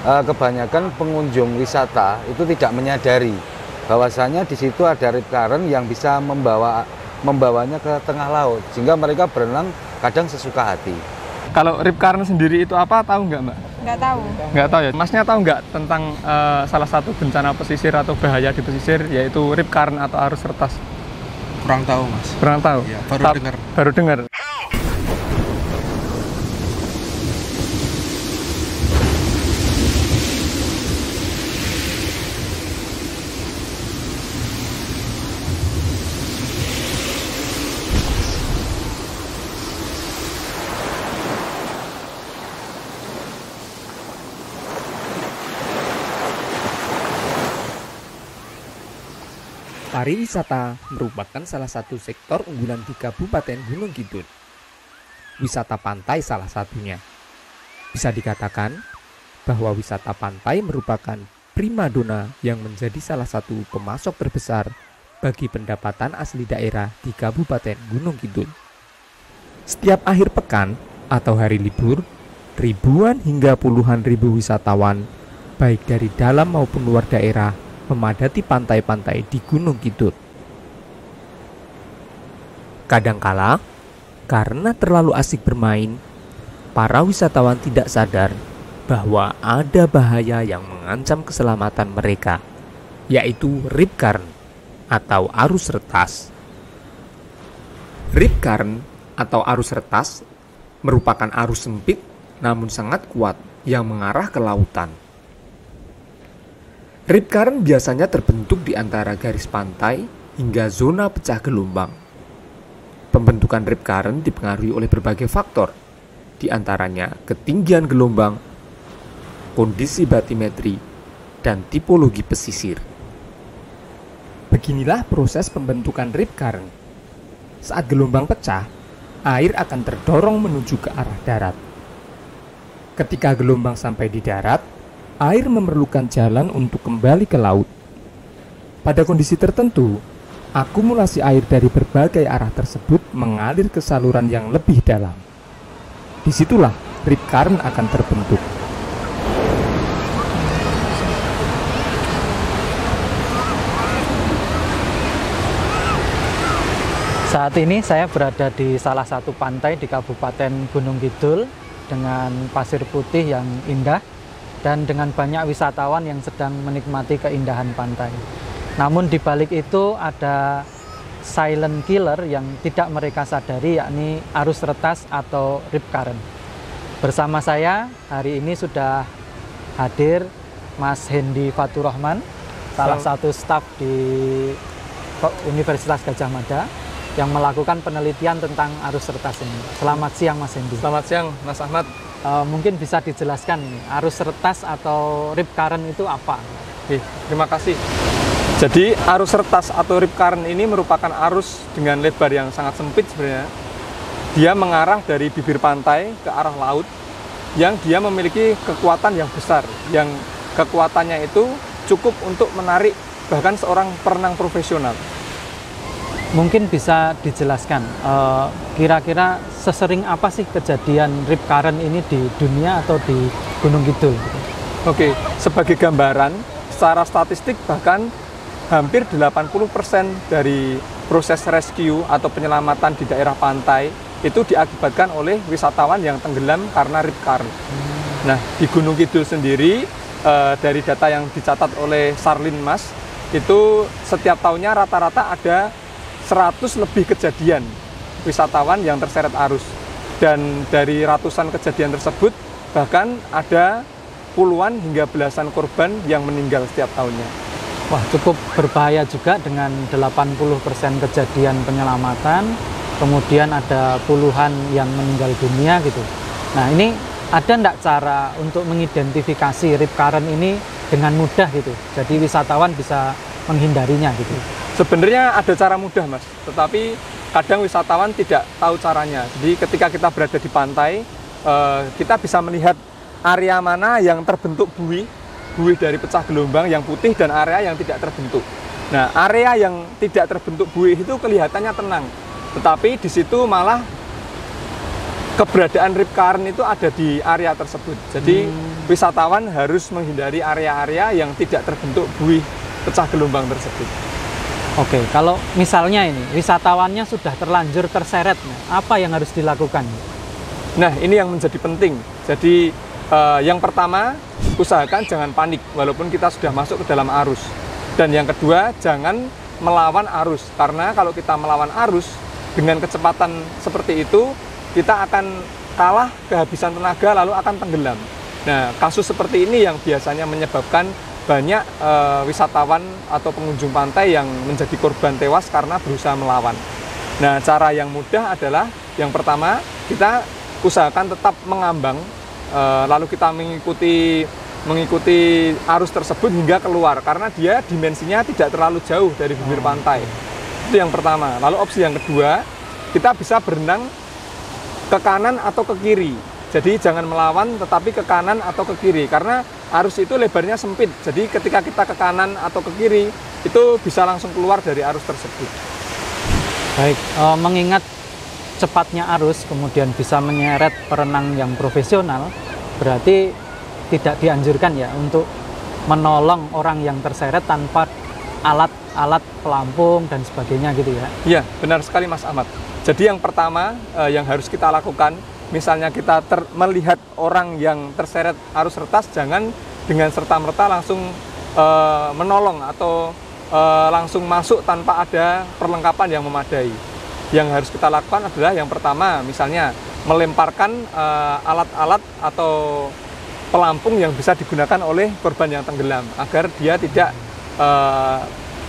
kebanyakan pengunjung wisata itu tidak menyadari bahwasanya di situ ada rip current yang bisa membawanya ke tengah laut, sehingga mereka berenang kadang sesuka hati. Kalau rip current sendiri itu apa, tahu nggak Mbak? Nggak tahu. Nggak tahu ya. Masnya tahu nggak tentang salah satu bencana pesisir atau bahaya di pesisir, yaitu rip current atau arus retas? Kurang tahu Mas. Kurang tahu? Ya, baru dengar. Baru dengar. Pariwisata merupakan salah satu sektor unggulan di Kabupaten Gunung Kidul. Wisata pantai salah satunya. Bisa dikatakan bahwa wisata pantai merupakan primadona yang menjadi salah satu pemasok terbesar bagi pendapatan asli daerah di Kabupaten Gunung Kidul. Setiap akhir pekan atau hari libur, ribuan hingga puluhan ribu wisatawan, baik dari dalam maupun luar daerah, memadati pantai-pantai di Gunung Kidul. Kadangkala, karena terlalu asik bermain, para wisatawan tidak sadar bahwa ada bahaya yang mengancam keselamatan mereka, yaitu rip current atau arus retas. Rip current atau arus retas merupakan arus sempit namun sangat kuat yang mengarah ke lautan. Rip current biasanya terbentuk di antara garis pantai hingga zona pecah gelombang. Pembentukan rip current dipengaruhi oleh berbagai faktor, di antaranya ketinggian gelombang, kondisi batimetri, dan tipologi pesisir. Beginilah proses pembentukan rip current. Saat gelombang pecah, air akan terdorong menuju ke arah darat. Ketika gelombang sampai di darat, air memerlukan jalan untuk kembali ke laut. Pada kondisi tertentu, akumulasi air dari berbagai arah tersebut mengalir ke saluran yang lebih dalam. Disitulah rip current akan terbentuk. Saat ini saya berada di salah satu pantai di Kabupaten Gunung Kidul dengan pasir putih yang indah dan dengan banyak wisatawan yang sedang menikmati keindahan pantai. Namun di balik itu ada silent killer yang tidak mereka sadari, yakni arus retas atau rip current. Bersama saya hari ini sudah hadir Mas Hendy Fatur Rahman, salah satu staf di Universitas Gadjah Mada yang melakukan penelitian tentang arus retas ini. Selamat siang Mas Hendy. Selamat siang Mas Ahmad. Mungkin bisa dijelaskan ini, arus retas atau rip current itu apa? Oke, terima kasih. Jadi arus retas atau rip current ini merupakan arus dengan lebar yang sangat sempit sebenarnya. Dia mengarah dari bibir pantai ke arah laut yang dia memiliki kekuatan yang besar, yang kekuatannya itu cukup untuk menarik bahkan seorang perenang profesional. Mungkin bisa dijelaskan, kira-kira sesering apa sih kejadian rip current ini di dunia atau di Gunung Kidul? Oke, sebagai gambaran, secara statistik bahkan hampir 80% dari proses rescue atau penyelamatan di daerah pantai itu diakibatkan oleh wisatawan yang tenggelam karena rip current. Nah, di Gunung Kidul sendiri, dari data yang dicatat oleh Sarlinmas, itu setiap tahunnya rata-rata ada 100 lebih kejadian wisatawan yang terseret arus. Dan dari ratusan kejadian tersebut, bahkan ada puluhan hingga belasan korban yang meninggal setiap tahunnya. Wah, cukup berbahaya juga dengan 80% kejadian penyelamatan, kemudian ada puluhan yang meninggal dunia gitu. Nah, ini ada enggak cara untuk mengidentifikasi rip current ini dengan mudah gitu? Jadi wisatawan bisa menghindarinya gitu. Sebenarnya ada cara mudah Mas, tetapi kadang wisatawan tidak tahu caranya. Jadi ketika kita berada di pantai, kita bisa melihat area mana yang terbentuk buih dari pecah gelombang yang putih dan area yang tidak terbentuk. Nah, area yang tidak terbentuk buih itu kelihatannya tenang, tetapi di situ malah keberadaan rip current itu ada di area tersebut. Jadi wisatawan harus menghindari area-area yang tidak terbentuk buih pecah gelombang tersebut. Oke, kalau misalnya ini wisatawannya sudah terlanjur terseret, apa yang harus dilakukan? Nah, ini yang menjadi penting. Jadi yang pertama, usahakan jangan panik walaupun kita sudah masuk ke dalam arus. Dan yang kedua, jangan melawan arus, karena kalau kita melawan arus dengan kecepatan seperti itu, kita akan kalah, kehabisan tenaga, lalu akan tenggelam. Nah, kasus seperti ini yang biasanya menyebabkan banyak wisatawan atau pengunjung pantai yang menjadi korban tewas karena berusaha melawan. Nah, cara yang mudah adalah yang pertama, kita usahakan tetap mengambang, lalu kita mengikuti arus tersebut hingga keluar, karena dia dimensinya tidak terlalu jauh dari bibir pantai. Itu yang pertama. Lalu opsi yang kedua, kita bisa berenang ke kanan atau ke kiri. Jadi jangan melawan, tetapi ke kanan atau ke kiri, karena arus itu lebarnya sempit. Jadi ketika kita ke kanan atau ke kiri, itu bisa langsung keluar dari arus tersebut. Baik, mengingat cepatnya arus kemudian bisa menyeret perenang yang profesional, berarti tidak dianjurkan ya untuk menolong orang yang terseret tanpa alat pelampung dan sebagainya gitu ya? Iya, benar sekali Mas Ahmad. Jadi yang pertama yang harus kita lakukan, misalnya kita melihat orang yang terseret arus retas, jangan dengan serta-merta langsung menolong atau langsung masuk tanpa ada perlengkapan yang memadai. Yang harus kita lakukan adalah yang pertama, misalnya melemparkan alat-alat atau pelampung yang bisa digunakan oleh korban yang tenggelam, agar dia tidak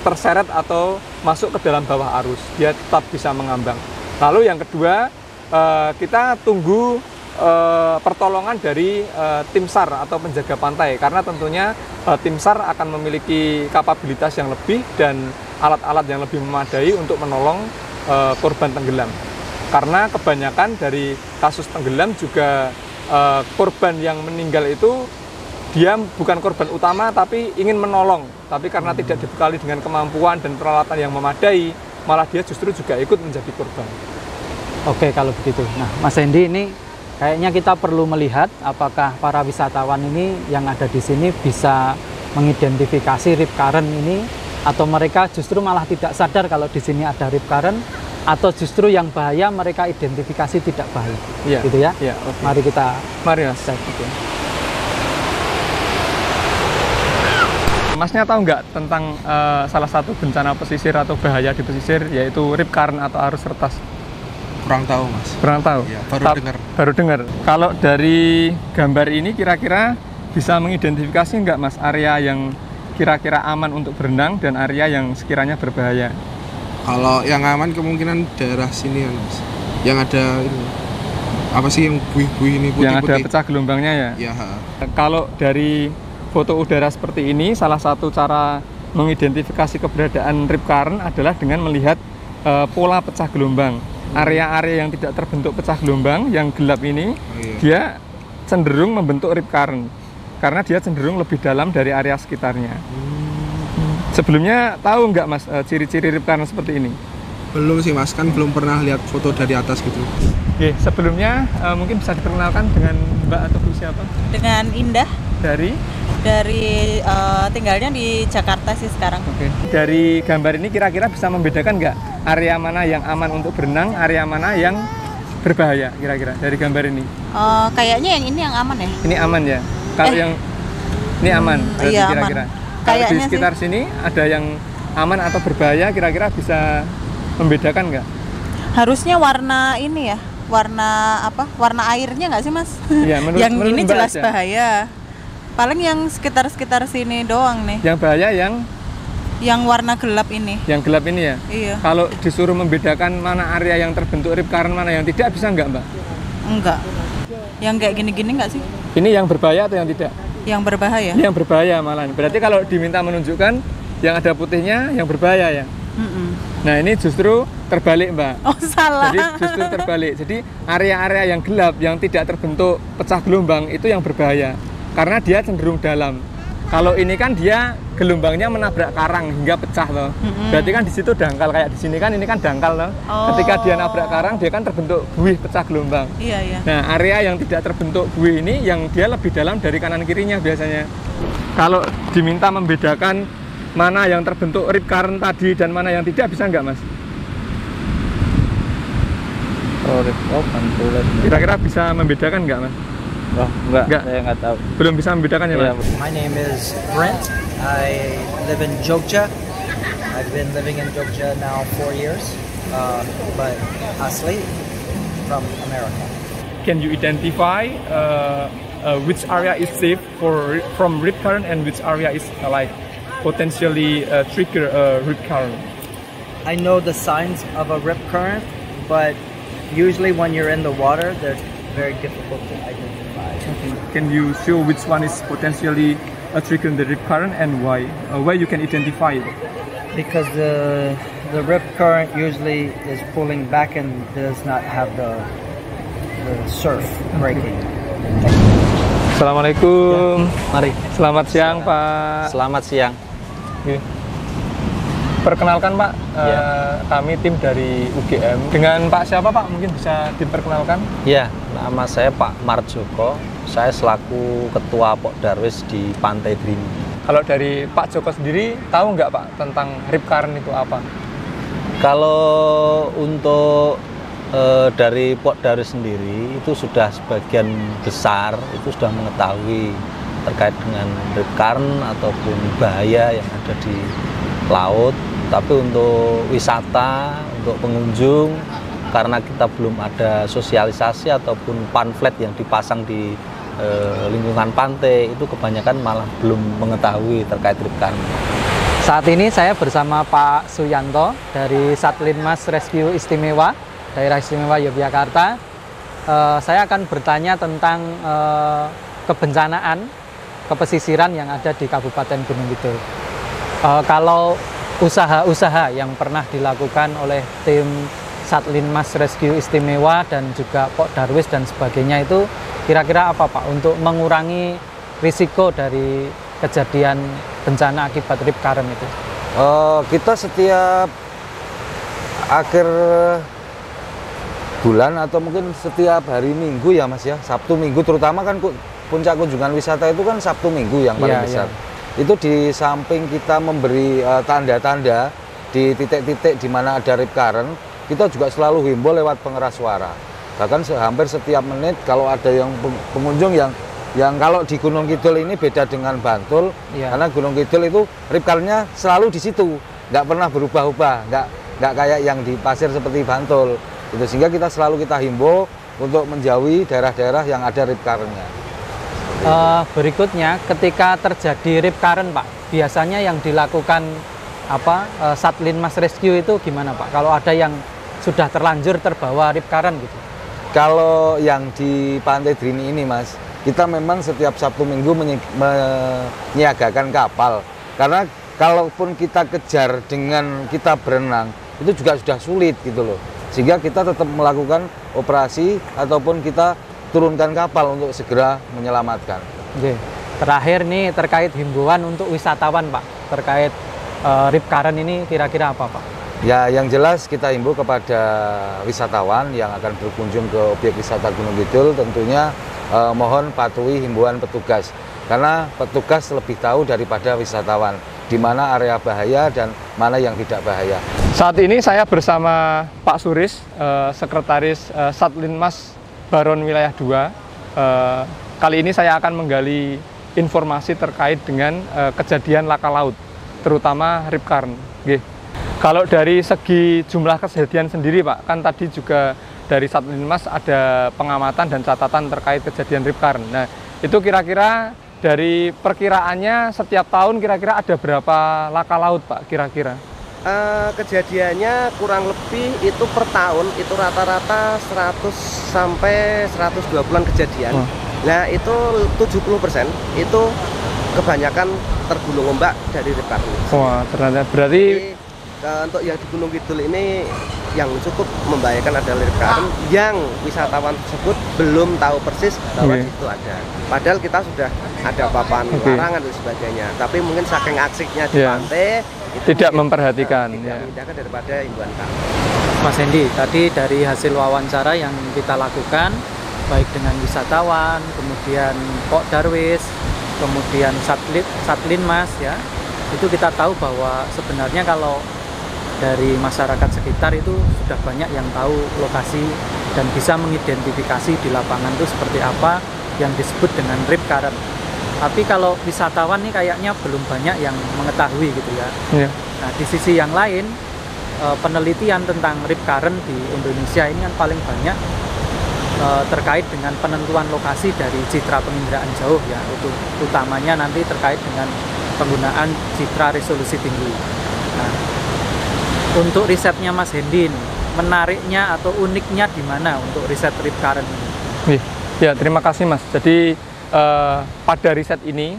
terseret atau masuk ke dalam bawah arus, dia tetap bisa mengambang. Lalu yang kedua, kita tunggu pertolongan dari tim SAR atau penjaga pantai, karena tentunya tim SAR akan memiliki kapabilitas yang lebih dan alat-alat yang lebih memadai untuk menolong korban tenggelam. Karena kebanyakan dari kasus tenggelam juga korban yang meninggal itu dia bukan korban utama tapi ingin menolong, tapi karena tidak dibekali dengan kemampuan dan peralatan yang memadai, malah dia justru juga ikut menjadi korban. Oke, kalau begitu. Nah, Mas Hendy, ini kayaknya kita perlu melihat apakah para wisatawan ini yang ada di sini bisa mengidentifikasi rip current ini, atau mereka justru malah tidak sadar kalau di sini ada rip current, atau justru yang bahaya mereka identifikasi tidak bahaya. Iya, gitu ya. Iya, okay. Mari Mas. Cek, gitu. Masnya tahu nggak tentang salah satu bencana pesisir atau bahaya di pesisir, yaitu rip current atau arus retas? Kurang tahu Mas. Kurang tahu? Ya, baru dengar. Kalau dari gambar ini kira-kira bisa mengidentifikasi nggak Mas area yang kira-kira aman untuk berenang dan area yang sekiranya berbahaya? Kalau yang aman kemungkinan daerah sini ya Mas. Yang ada ini, apa sih yang buih-buih ini putih-putih? Yang ada pecah gelombangnya ya? Ya. Kalau dari foto udara seperti ini, salah satu cara mengidentifikasi keberadaan rip current adalah dengan melihat pola pecah gelombang. Area-area yang tidak terbentuk pecah gelombang, yang gelap ini, dia cenderung membentuk rip current karena dia cenderung lebih dalam dari area sekitarnya. Sebelumnya tahu nggak Mas ciri-ciri rip current seperti ini? Belum sih Mas, kan belum pernah lihat foto dari atas gitu. Oke, sebelumnya mungkin bisa diperkenalkan dengan Mbak atau Bu siapa? Dengan Indah. Dari tinggalnya di Jakarta sih sekarang. Oke. Dari gambar ini kira-kira bisa membedakan nggak area mana yang aman untuk berenang, area mana yang berbahaya kira-kira dari gambar ini? Kayaknya yang ini yang aman ya. Ini aman ya. Kalau yang ini aman, berarti iya, kira-kira. Kalau di sekitar sini ada yang aman atau berbahaya, kira-kira bisa membedakan nggak? Harusnya warna ini ya, warna apa? Warna airnya nggak sih Mas? Iya, yang ini jelas aja. Bahaya. Paling yang sekitar sini doang nih. Yang bahaya yang warna gelap ini. Yang gelap ini ya? Iya. Kalau disuruh membedakan mana area yang terbentuk rip current, mana yang tidak, bisa nggak Mbak? Enggak. Yang kayak gini-gini nggak sih? Ini yang berbahaya atau yang tidak? Yang berbahaya. Ini yang berbahaya malah. Berarti kalau diminta menunjukkan yang ada putihnya yang berbahaya ya? Nah ini justru terbalik Mbak. Oh salah. Jadi justru terbalik. Jadi area-area yang gelap yang tidak terbentuk pecah gelombang itu yang berbahaya. Karena dia cenderung dalam. Kalau ini kan dia gelombangnya menabrak karang hingga pecah loh. Berarti kan di situ dangkal, kayak di sini kan ini kan dangkal loh. Ketika dia nabrak karang dia kan terbentuk buih pecah gelombang. Iya, iya. Nah, area yang tidak terbentuk buih ini yang dia lebih dalam dari kanan kirinya biasanya. Kalau diminta membedakan mana yang terbentuk rip current tadi dan mana yang tidak, bisa nggak Mas? Kira-kira bisa membedakan nggak Mas? Oh, enggak, saya nggak tahu. Belum bisa membedakan ya Mas? My name is Brent. I live in Jogja. I've been living in Jogja now 4 years, but asli from America. Can you identify which area is safe from rip current and which area is like potentially trigger rip current? I know the signs of a rip current, but usually when you're in the water, they're very difficult to identify. Can you show which one is potentially triggering the rip current and why? Where you can identify it? Because the rip current usually is pulling back and does not have the surf breaking. Assalamualaikum. Mari. Selamat siang Pak. Selamat siang. Perkenalkan Pak, kami tim dari UGM. Dengan Pak siapa Pak? Mungkin bisa diperkenalkan? Ya, nama saya Pak Marjoko. Saya selaku Ketua Pok Darwis di Pantai Drini. Kalau dari Pak Joko sendiri, tahu nggak Pak tentang rip current itu apa? Kalau untuk dari Pok Darwis sendiri, itu sudah sebagian besar itu sudah mengetahui terkait dengan rip current ataupun bahaya yang ada di laut. Tapi untuk wisata, untuk pengunjung, karena kita belum ada sosialisasi ataupun pamflet yang dipasang di lingkungan pantai, itu kebanyakan malah belum mengetahui terkait rip current. Saat ini saya bersama Pak Suyanto dari Satlinmas Rescue Istimewa, Daerah Istimewa Yogyakarta. Saya akan bertanya tentang kebencanaan, kepesisiran yang ada di Kabupaten Gunung Kidul. Kalau usaha-usaha yang pernah dilakukan oleh tim Satlinmas Rescue Istimewa dan juga Pok Darwis dan sebagainya itu kira-kira apa Pak untuk mengurangi risiko dari kejadian bencana akibat rip current itu? Kita setiap akhir bulan atau mungkin setiap hari Minggu ya Mas ya, Sabtu Minggu terutama kan puncak kunjungan wisata itu kan Sabtu Minggu yang paling besar. Itu di samping kita memberi tanda-tanda di titik-titik di mana ada rip current, kita juga selalu himbau lewat pengeras suara. Bahkan hampir setiap menit kalau ada yang pengunjung yang kalau di Gunung Kidul ini beda dengan Bantul, karena Gunung Kidul itu rip current-nya selalu di situ, nggak pernah berubah-ubah, nggak kayak yang di pasir seperti Bantul. Itu sehingga kita selalu himbau untuk menjauhi daerah-daerah yang ada rip current-nya. Berikutnya, ketika terjadi rip current Pak, biasanya yang dilakukan Satlinmas Rescue itu gimana Pak? Kalau ada yang sudah terlanjur terbawa rip current gitu? Kalau yang di Pantai Drini ini Mas, kita memang setiap Sabtu Minggu menyiagakan kapal. Karena kalaupun kita kejar dengan kita berenang, itu juga sudah sulit gitu loh. Sehingga kita tetap melakukan operasi ataupun kita turunkan kapal untuk segera menyelamatkan. Oke. Terakhir nih terkait himbauan untuk wisatawan Pak, terkait rip current ini kira-kira apa Pak? Ya, yang jelas kita himbau kepada wisatawan yang akan berkunjung ke objek wisata Gunung Kidul, tentunya mohon patuhi himbauan petugas, karena petugas lebih tahu daripada wisatawan di mana area bahaya dan mana yang tidak bahaya. Saat ini saya bersama Pak Suris, Sekretaris Satlinmas Baron Wilayah 2. Kali ini saya akan menggali informasi terkait dengan kejadian laka laut, terutama rip current. Kalau dari segi jumlah kejadian sendiri Pak, kan tadi juga dari Satlinmas ada pengamatan dan catatan terkait kejadian rip current. Nah, itu kira-kira dari perkiraannya setiap tahun kira-kira ada berapa laka laut Pak kira-kira? Kejadiannya kurang lebih itu per tahun itu rata-rata 100 sampai 120-an kejadian. Nah, itu 70% itu kebanyakan tergulung ombak dari rip current. Wah, ternyata berarti untuk yang di Gunung Kidul ini yang cukup membahayakan adalah rip current yang wisatawan tersebut belum tahu persis bahwa Oke. itu ada. Padahal kita sudah ada papan Oke. larangan dan sebagainya. Tapi mungkin saking asiknya di Ya. pantai itu Tidak mungkin, memperhatikan, tidak ya. mengindahkan daripada himbauan kami. Mas Hendy, tadi dari hasil wawancara yang kita lakukan, baik dengan wisatawan, kemudian Pok Darwis, kemudian Satlinmas ya, itu kita tahu bahwa sebenarnya kalau dari masyarakat sekitar itu sudah banyak yang tahu lokasi dan bisa mengidentifikasi di lapangan itu seperti apa yang disebut dengan rip current. Tapi kalau wisatawan nih kayaknya belum banyak yang mengetahui gitu ya. Iya. Nah, di sisi yang lain, penelitian tentang rip current di Indonesia ini kan paling banyak terkait dengan penentuan lokasi dari citra penginderaan jauh ya, utamanya nanti terkait dengan penggunaan citra resolusi tinggi. Nah, untuk risetnya Mas Hendy, menariknya atau uniknya di mana untuk riset rip current ini? Ya, terima kasih Mas. Jadi pada riset ini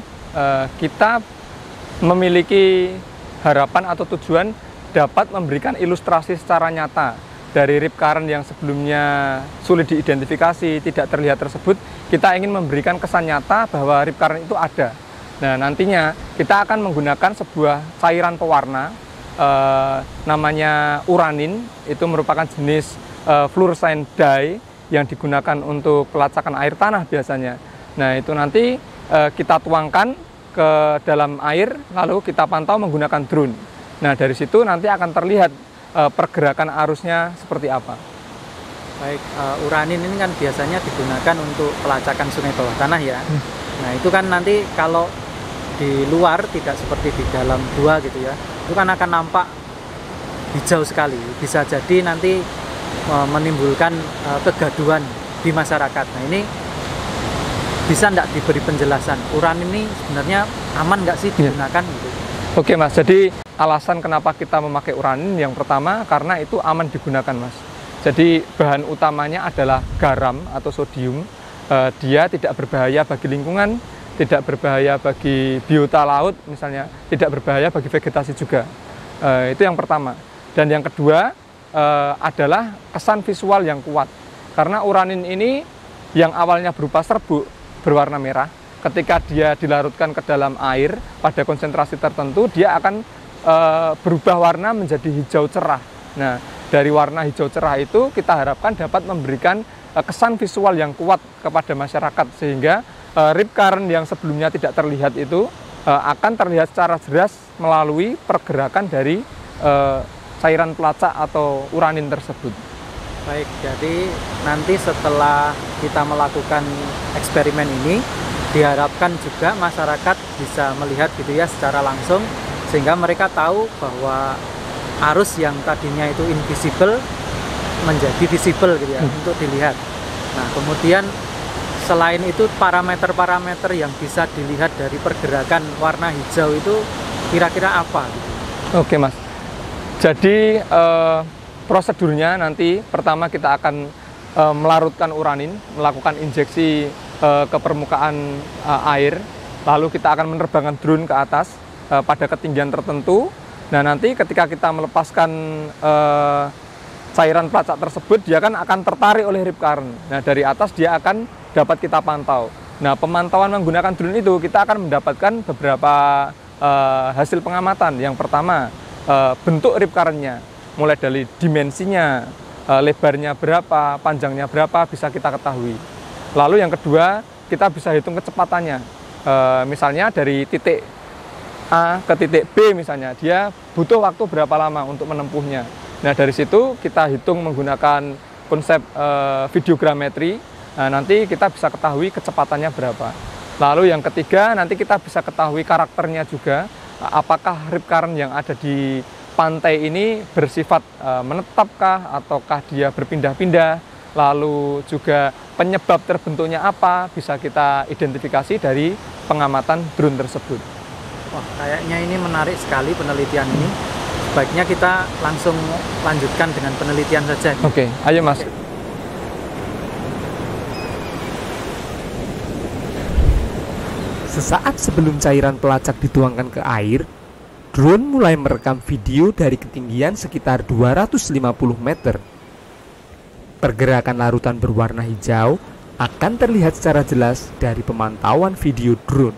kita memiliki harapan atau tujuan dapat memberikan ilustrasi secara nyata dari rip current yang sebelumnya sulit diidentifikasi, tidak terlihat tersebut. Kita ingin memberikan kesan nyata bahwa rip current itu ada. Nah, nantinya kita akan menggunakan sebuah cairan pewarna namanya uranin. Itu merupakan jenis fluorescent dye yang digunakan untuk pelacakan air tanah biasanya. Nah, itu nanti kita tuangkan ke dalam air, lalu kita pantau menggunakan drone. Nah, dari situ nanti akan terlihat pergerakan arusnya seperti apa. Baik, uranin ini kan biasanya digunakan untuk pelacakan sungai bawah tanah ya. Nah, itu kan nanti kalau di luar tidak seperti di dalam gua gitu ya, itu kan akan nampak hijau sekali. Bisa jadi nanti menimbulkan kegaduhan di masyarakat. Nah, ini bisa nggak diberi penjelasan, uranin ini sebenarnya aman nggak sih digunakan gitu? Oke Mas, jadi alasan kenapa kita memakai uranin yang pertama karena itu aman digunakan Mas. Jadi bahan utamanya adalah garam atau sodium. Dia tidak berbahaya bagi lingkungan, tidak berbahaya bagi biota laut misalnya, tidak berbahaya bagi vegetasi juga. Itu yang pertama. Dan yang kedua adalah kesan visual yang kuat. Karena uranin ini yang awalnya berupa serbuk berwarna merah, ketika dia dilarutkan ke dalam air pada konsentrasi tertentu, dia akan berubah warna menjadi hijau cerah. Nah, dari warna hijau cerah itu kita harapkan dapat memberikan kesan visual yang kuat kepada masyarakat, sehingga rip current yang sebelumnya tidak terlihat itu akan terlihat secara jelas melalui pergerakan dari cairan pelacak atau uranin tersebut. Baik, jadi nanti setelah kita melakukan eksperimen ini, diharapkan juga masyarakat bisa melihat gitu ya secara langsung, sehingga mereka tahu bahwa arus yang tadinya itu invisible menjadi visible gitu ya, untuk dilihat. Nah, kemudian selain itu parameter-parameter yang bisa dilihat dari pergerakan warna hijau itu kira-kira apa gitu? Oke Mas, jadi prosedurnya nanti pertama kita akan melarutkan uranin, melakukan injeksi ke permukaan air, lalu kita akan menerbangkan drone ke atas pada ketinggian tertentu. Nah, nanti ketika kita melepaskan cairan pelacak tersebut, dia kan akan tertarik oleh rip current. Nah, dari atas dia akan dapat kita pantau. Nah, pemantauan menggunakan drone itu kita akan mendapatkan beberapa hasil pengamatan. Yang pertama, bentuk rip current-nya, mulai dari dimensinya, lebarnya berapa, panjangnya berapa, bisa kita ketahui. Lalu yang kedua, kita bisa hitung kecepatannya. Misalnya dari titik A ke titik B misalnya, dia butuh waktu berapa lama untuk menempuhnya. Nah, dari situ kita hitung menggunakan konsep videogrametri. Nah, nanti kita bisa ketahui kecepatannya berapa. Lalu yang ketiga, nanti kita bisa ketahui karakternya juga, apakah rip current yang ada di pantai ini bersifat menetapkah ataukah dia berpindah-pindah, lalu juga penyebab terbentuknya apa, bisa kita identifikasi dari pengamatan drone tersebut. Wah, kayaknya ini menarik sekali penelitian ini. Sebaiknya kita langsung lanjutkan dengan penelitian saja. Oke, ayo Mas. Sesaat sebelum cairan pelacak dituangkan ke air, drone mulai merekam video dari ketinggian sekitar 250 meter. Pergerakan larutan berwarna hijau akan terlihat secara jelas dari pemantauan video drone.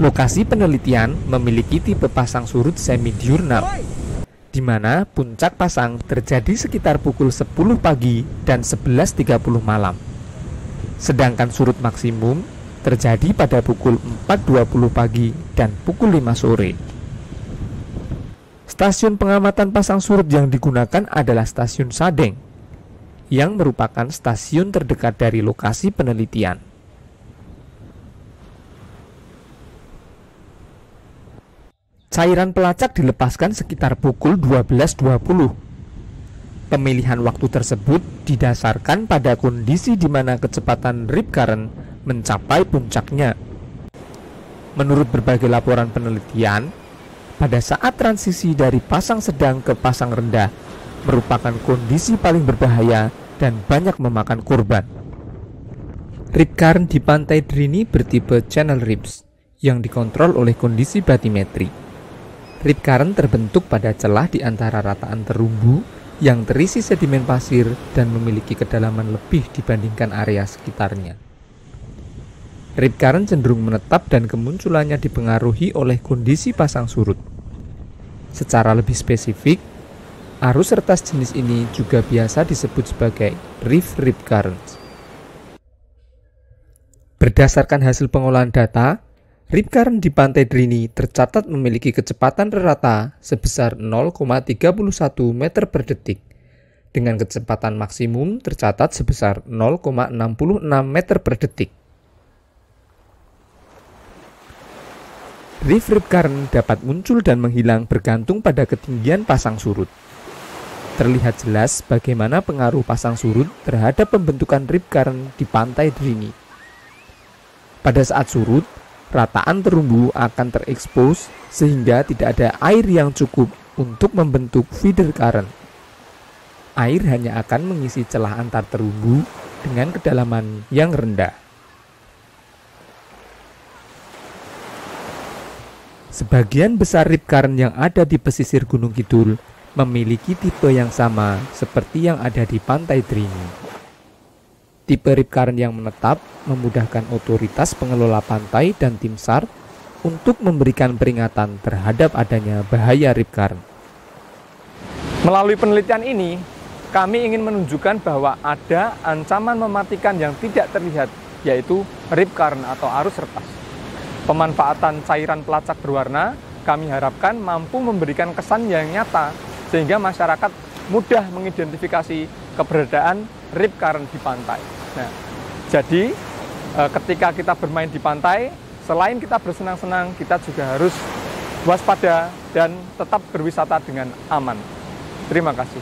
Lokasi penelitian memiliki tipe pasang surut semi-diurnal, di mana puncak pasang terjadi sekitar pukul 10 pagi dan 11.30 malam. Sedangkan surut maksimum terjadi pada pukul 4.20 pagi dan pukul 5 sore. Stasiun pengamatan pasang surut yang digunakan adalah Stasiun Sadeng, yang merupakan stasiun terdekat dari lokasi penelitian. Cairan pelacak dilepaskan sekitar pukul 12.20. Pemilihan waktu tersebut didasarkan pada kondisi di mana kecepatan rip current mencapai puncaknya. Menurut berbagai laporan penelitian, pada saat transisi dari pasang sedang ke pasang rendah merupakan kondisi paling berbahaya dan banyak memakan korban. Rip current di Pantai Drini bertipe channel rips yang dikontrol oleh kondisi batimetri. Rip current terbentuk pada celah di antara rataan terumbu yang terisi sedimen pasir dan memiliki kedalaman lebih dibandingkan area sekitarnya. Rip current cenderung menetap dan kemunculannya dipengaruhi oleh kondisi pasang surut. Secara lebih spesifik, arus retas jenis ini juga biasa disebut sebagai reef rip currents. Berdasarkan hasil pengolahan data, rip current di Pantai Drini tercatat memiliki kecepatan rata sebesar 0,31 meter per detik, dengan kecepatan maksimum tercatat sebesar 0,66 meter per detik. Reef rip current dapat muncul dan menghilang bergantung pada ketinggian pasang surut. Terlihat jelas bagaimana pengaruh pasang surut terhadap pembentukan rip current di Pantai Drini. Pada saat surut, rataan terumbu akan terekspos sehingga tidak ada air yang cukup untuk membentuk feeder current. Air hanya akan mengisi celah antar terumbu dengan kedalaman yang rendah. Sebagian besar rip current yang ada di pesisir Gunung Kidul memiliki tipe yang sama seperti yang ada di Pantai Drini. Tipe rip current yang menetap memudahkan otoritas pengelola pantai dan tim SAR untuk memberikan peringatan terhadap adanya bahaya rip current. Melalui penelitian ini, kami ingin menunjukkan bahwa ada ancaman mematikan yang tidak terlihat, yaitu rip current atau arus retas. Pemanfaatan cairan pelacak berwarna kami harapkan mampu memberikan kesan yang nyata sehingga masyarakat mudah mengidentifikasi keberadaan rip current di pantai. Nah, jadi ketika kita bermain di pantai, selain kita bersenang-senang, kita juga harus waspada dan tetap berwisata dengan aman. Terima kasih.